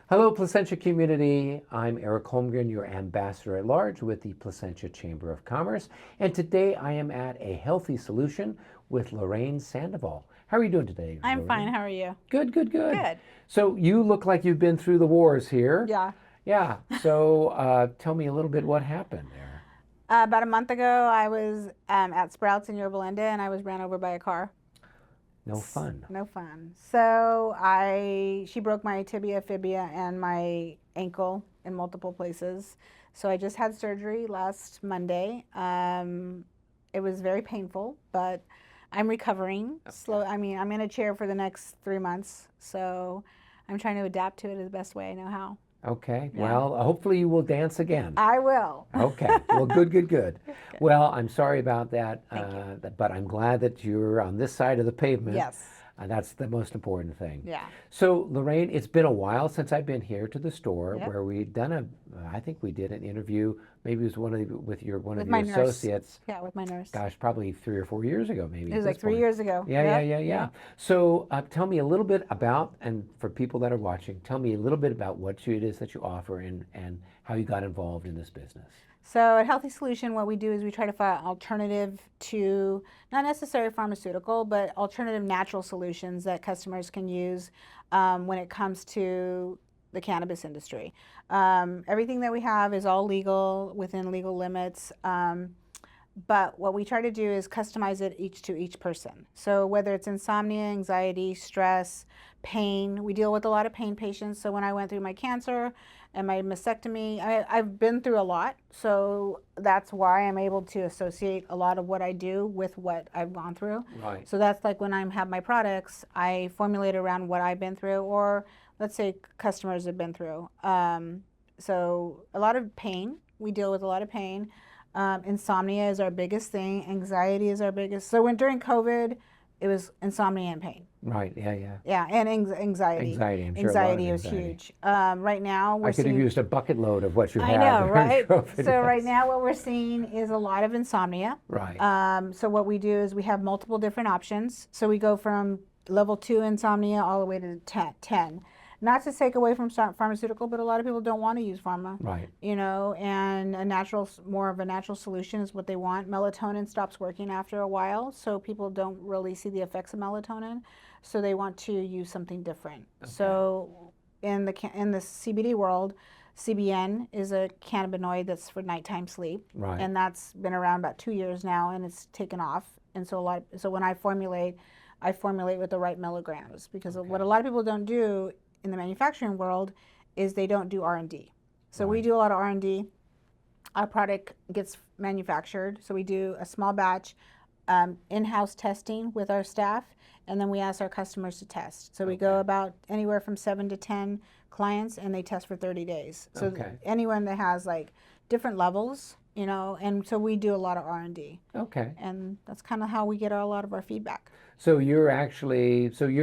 Hello, Placentia community. I'm Eric Holmgren, your ambassador at large with the Placentia Chamber of Commerce. And today I am at a healthy solution with Lorraine Sandoval. How are you doing today, I'm fine. Lorraine? How are you? Good, good, good. Good. So you look like you've been through the wars here. Yeah. Yeah. So tell me a little bit what happened there. About a month ago, I was at Sprouts in Yorba Linda, and I was ran over by a car. No fun. No fun. She broke my tibia, fibia, and my ankle in multiple places. So I just had surgery last Monday. It was very painful, but I'm recovering. Slow. I mean, I'm in a chair for the next 3 months, so I'm trying to adapt to it the best way I know how. Okay. Yeah. Well, hopefully you will dance again. I will. Okay. Well, good, good, good. Good. Well, I'm sorry about that, Thank you. but I'm glad that you're on this side of the pavement. Yes. That's the most important thing. Yeah. So, Lorraine, it's been a while since I've been here to the store Yep. where we'd done I think we did an interview. Maybe it was one of With your my nurse. associates. Yeah, with my nurse. Gosh, probably 3 or 4 years ago, maybe. It at was this like 3 point. years ago. Yeah, Yep. yeah. So, tell me a little bit about, and for people that are watching, tell me a little bit about what it is that you offer and how you got involved in this business. So at Healthy Solution, what we do is we try to find alternative to not necessarily pharmaceutical, but alternative natural solutions that customers can use when it comes to the cannabis industry. Everything that we have is all legal within legal limits. But what we try to do is customize it to each person. So whether it's insomnia, anxiety, stress, pain, we deal with a lot of pain patients. So when I went through my cancer and my mastectomy, I've been through a lot. So that's why I'm able to associate a lot of what I do with what I've gone through. Right. So that's like when I have my products, I formulate around what I've been through, or let's say customers have been through. So a lot of pain, we deal with a lot of pain. Insomnia is our biggest thing. Anxiety is our biggest. So during COVID, it was insomnia and pain. Right. Yeah. Yeah, and anxiety. Anxiety. I'm sure Anxiety a lot was of anxiety. huge. Right now, we're I could have seeing. used a bucket load of what you I have. know, right? COVID, So yes. right now, what we're seeing is a lot of insomnia. Right. So what we do is we have multiple different options. So we go from level 2 insomnia all the way to 10. Not to take away from pharmaceutical, but a lot of people don't want to use pharma. Right. And more of a natural solution is what they want. Melatonin stops working after a while, so people don't really see the effects of melatonin. So they want to use something different. Okay. So in the CBD world, CBN is a cannabinoid that's for nighttime sleep. Right. And that's been around about 2 years now, and it's taken off. And so when I formulate with the right milligrams, because what a lot of people don't do in the manufacturing world is they don't do R&D. So we do a lot of R&D. Our product gets manufactured. So we do a small batch in-house testing with our staff, and then we ask our customers to test. So we go about anywhere from 7 to 10 clients, and they test for 30 days. So anyone that has like different levels, and so we do a lot of R&D. Okay. And that's kind of how we get a lot of our feedback. So you're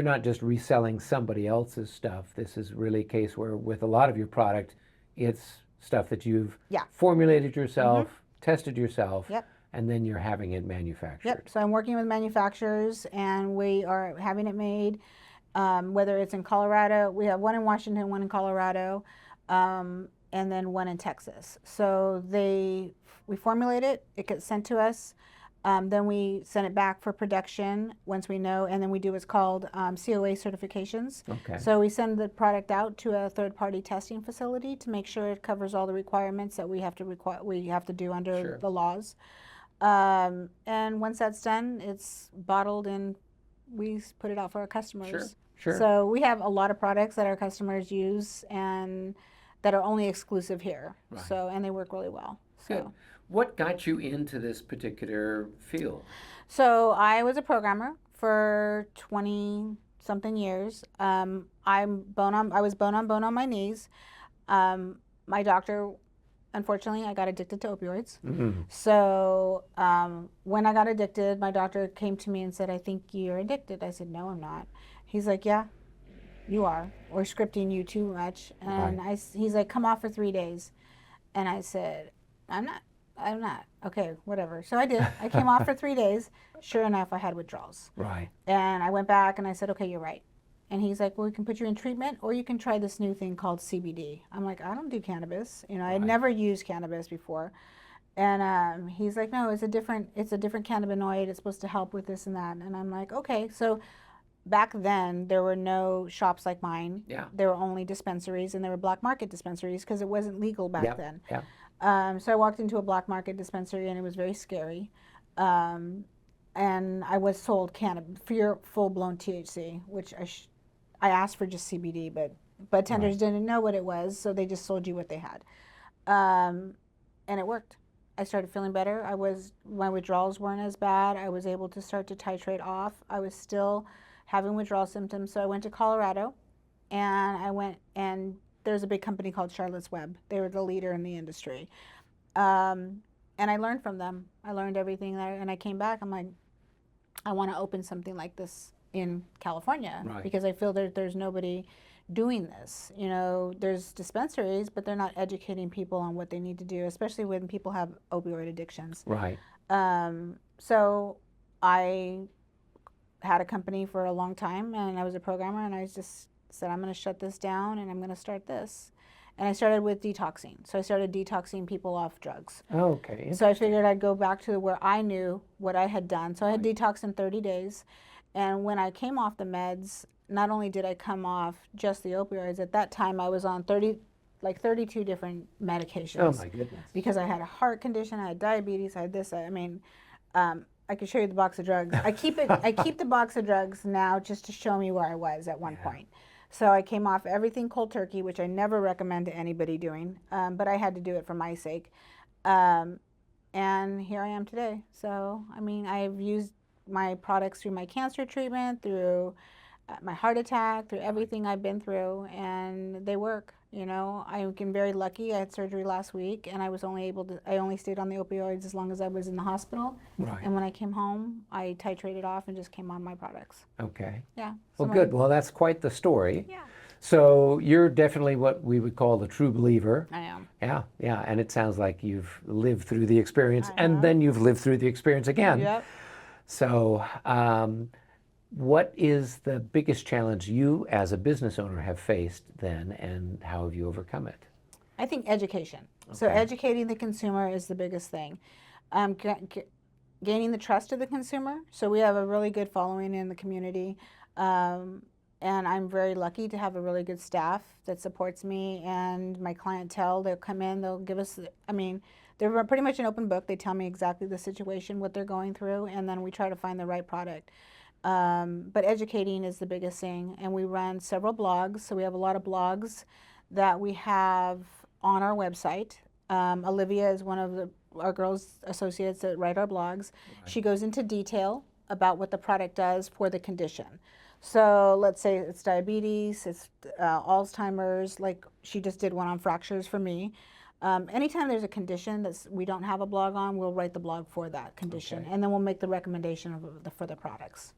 not just reselling somebody else's stuff. This is really a case where with a lot of your product, it's stuff that you've formulated yourself, tested yourself, and then you're having it manufactured. Yep. So I'm working with manufacturers, and we are having it made, whether it's in Colorado. We have one in Washington, one in Colorado, and then one in Texas. So we formulate it, it gets sent to us. Then we send it back for production once we know, and then we do what's called COA certifications. Okay. So we send the product out to a third-party testing facility to make sure it covers all the requirements that we have to do under the laws. And once that's done, it's bottled and we put it out for our customers. Sure. So we have a lot of products that our customers use and that are only exclusive here. Right. So, and they work really well. So. Good. What got you into this particular field? So I was a programmer for 20-something years. I was bone on my knees. My doctor, unfortunately, I got addicted to opioids. Mm-hmm. So when I got addicted, my doctor came to me and said, "I think you're addicted." I said, "No, I'm not." He's like, "Yeah, you are. We're scripting you too much." And he's like, "Come off for 3 days." And I said, I'm not. Okay, whatever. So I did. I came off for 3 days. Sure enough, I had withdrawals. Right. And I went back and I said, "Okay, you're right." And he's like, well, we can put you in treatment, or you can try this new thing called CBD. I'm like, I don't do cannabis. You know, I had never used cannabis before. And he's like, no, it's a different cannabinoid. It's supposed to help with this and that. And I'm like, okay. So back then, there were no shops like mine. Yeah. There were only dispensaries, and there were black market dispensaries because it wasn't legal back then. Yeah. So I walked into a black market dispensary, and it was very scary. And I was sold cannabis, pure full-blown THC, which I asked for just CBD, but tenders didn't know what it was, so they just sold you what they had. And it worked. I started feeling better. My withdrawals weren't as bad. I was able to start to titrate off. I was still having withdrawal symptoms, so I went to Colorado, and there's a big company called Charlotte's Web. They were the leader in the industry. And I learned from them. I learned everything there, and I came back. I'm like, I want to open something like this in California because I feel there's nobody doing this. You know, there's dispensaries, but they're not educating people on what they need to do, especially when people have opioid addictions. Right. So I had a company for a long time, and I was a programmer, and I just said, I'm going to shut this down, and I'm going to start this. And I started with detoxing. So I started detoxing people off drugs. Okay. So I figured I'd go back to where I knew what I had done. So I had detoxed in 30 days. And when I came off the meds, not only did I come off just the opioids, at that time I was on 32 different medications. Oh my goodness. Because I had a heart condition, I had diabetes, I had this. I mean, I could show you the box of drugs. I keep the box of drugs now just to show me where I was at one point. So I came off everything cold turkey, which I never recommend to anybody doing, but I had to do it for my sake. And here I am today. So, I mean, I've used my products through my cancer treatment, through my heart attack, through everything I've been through, and they work. You know, I've been very lucky. I had surgery last week, and I only stayed on the opioids as long as I was in the hospital. Right. And when I came home, I titrated off and just came on my products. Okay. Yeah. Well, good. Well, that's quite the story. Yeah. So you're definitely what we would call the true believer. I am. Yeah. And it sounds like you've lived through the experience, and then you've lived through the experience again. Yep. So what is the biggest challenge you as a business owner have faced then, and how have you overcome it? I think education. Okay. So educating the consumer is the biggest thing. Gaining the trust of the consumer. So we have a really good following in the community. And I'm very lucky to have a really good staff that supports me and my clientele. They'll come in, they'll give us, they're pretty much an open book. They tell me exactly the situation, what they're going through, and then we try to find the right product. But educating is the biggest thing, and we run several blogs. So we have a lot of blogs that we have on our website. Olivia is one of our girls associates that write our blogs. Right. She goes into detail about what the product does for the condition. So let's say it's diabetes, it's Alzheimer's, like she just did one on fractures for me. Anytime there's a condition that we don't have a blog on, we'll write the blog for that condition, and then we'll make the recommendation for the products.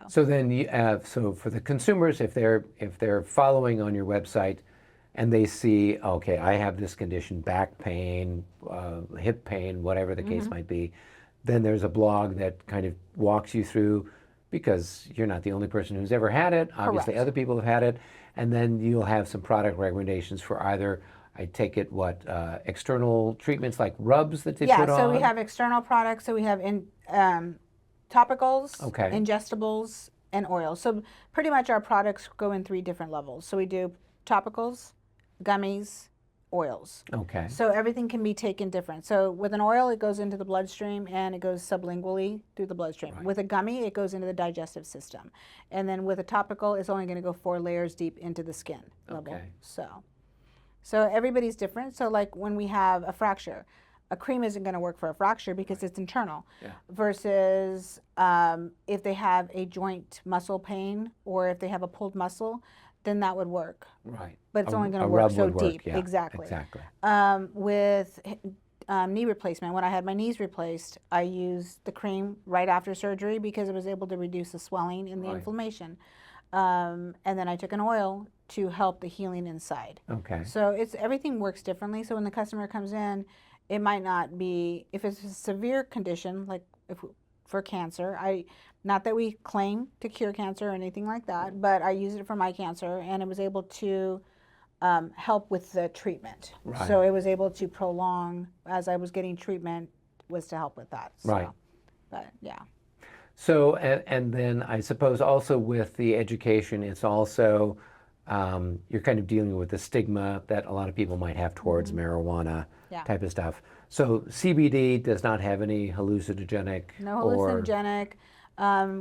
So then, so for the consumers, if they're following on your website, and they see, okay, I have this condition, back pain, hip pain, whatever the case might be, then there's a blog that kind of walks you through, because you're not the only person who's ever had it. Obviously, other people have had it, and then you'll have some product recommendations for either, I take it, external treatments like rubs that they put on? Yeah, so we have external products. So we have topicals, ingestibles, and oils. So pretty much our products go in 3 different levels. So we do topicals, gummies, oils. Okay. So everything can be taken different. So with an oil, it goes into the bloodstream and it goes sublingually through the bloodstream. Right. With a gummy, it goes into the digestive system. And then with a topical, it's only going to go 4 layers deep into the skin level. Okay. So everybody's different. So like when we have a fracture, a cream isn't going to work for a fracture because it's internal. Yeah. Versus if they have a joint muscle pain or if they have a pulled muscle, then that would work. Right. But it's only going to work so deep. Yeah, exactly. With knee replacement, when I had my knees replaced, I used the cream right after surgery because it was able to reduce the swelling and the inflammation. And then I took an oil to help the healing inside. Okay. So everything works differently. So when the customer comes in, it might not be, if it's a severe condition, like for cancer. Not that we claim to cure cancer or anything like that, but I used it for my cancer, and it was able to help with the treatment. Right. So it was able to prolong as I was getting treatment, was to help with that. So, right. But yeah. So, and then I suppose also with the education, it's also, you're kind of dealing with the stigma that a lot of people might have towards marijuana type of stuff. So CBD does not have any hallucinogenic. No hallucinogenic.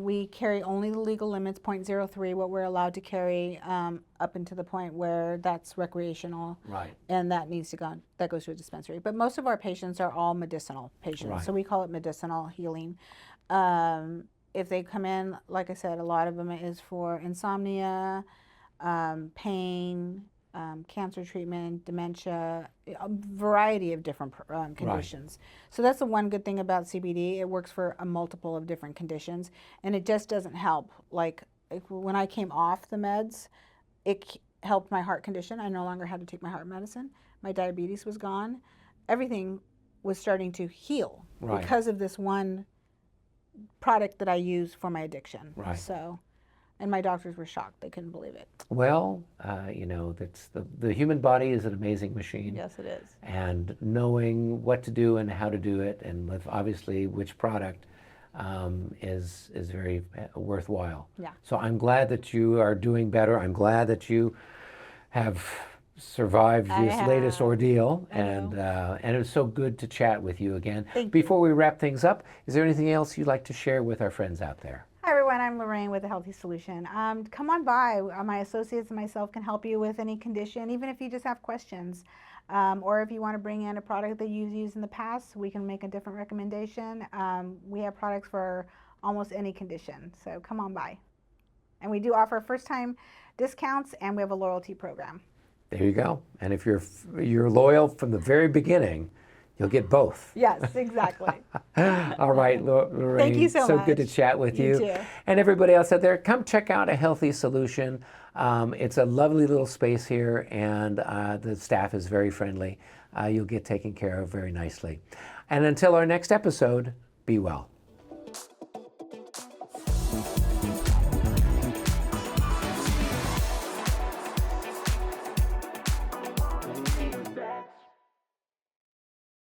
We carry only the legal limits, 0.03, what we're allowed to carry up into the point where that's recreational. Right. And that needs to go, that goes to a dispensary. But most of our patients are all medicinal patients. Right. So we call it medicinal healing. If they come in, like I said, a lot of them is for insomnia, pain, cancer treatment, dementia, a variety of different conditions. Right. So that's the one good thing about CBD. It works for a multiple of different conditions, and it just doesn't help. Like when I came off the meds, it helped my heart condition. I no longer had to take my heart medicine. My diabetes was gone. Everything was starting to heal because of this one product that I use for my addiction. Right. So. And my doctors were shocked. They couldn't believe it. Well, that's the human body is an amazing machine. Yes, it is. And knowing what to do and how to do it, and with obviously which product is very worthwhile. Yeah. So I'm glad that you are doing better. I'm glad that you have survived this latest ordeal, and it was so good to chat with you again. Before we wrap things up, is there anything else you'd like to share with our friends out there? Hi everyone, I'm Lorraine with The Healthy Solution. Come on by. My associates and myself can help you with any condition, even if you just have questions. Or if you want to bring in a product that you've used in the past, we can make a different recommendation. We have products for almost any condition, so come on by. And we do offer first-time discounts, and we have a loyalty program. There you go. And if you're loyal from the very beginning, you'll get both. Yes, exactly. All right, Lorraine. Thank you so much. So good to chat with you. You too. And everybody else out there, come check out A Healthy Solution. It's a lovely little space here, and the staff is very friendly. You'll get taken care of very nicely. And until our next episode, be well.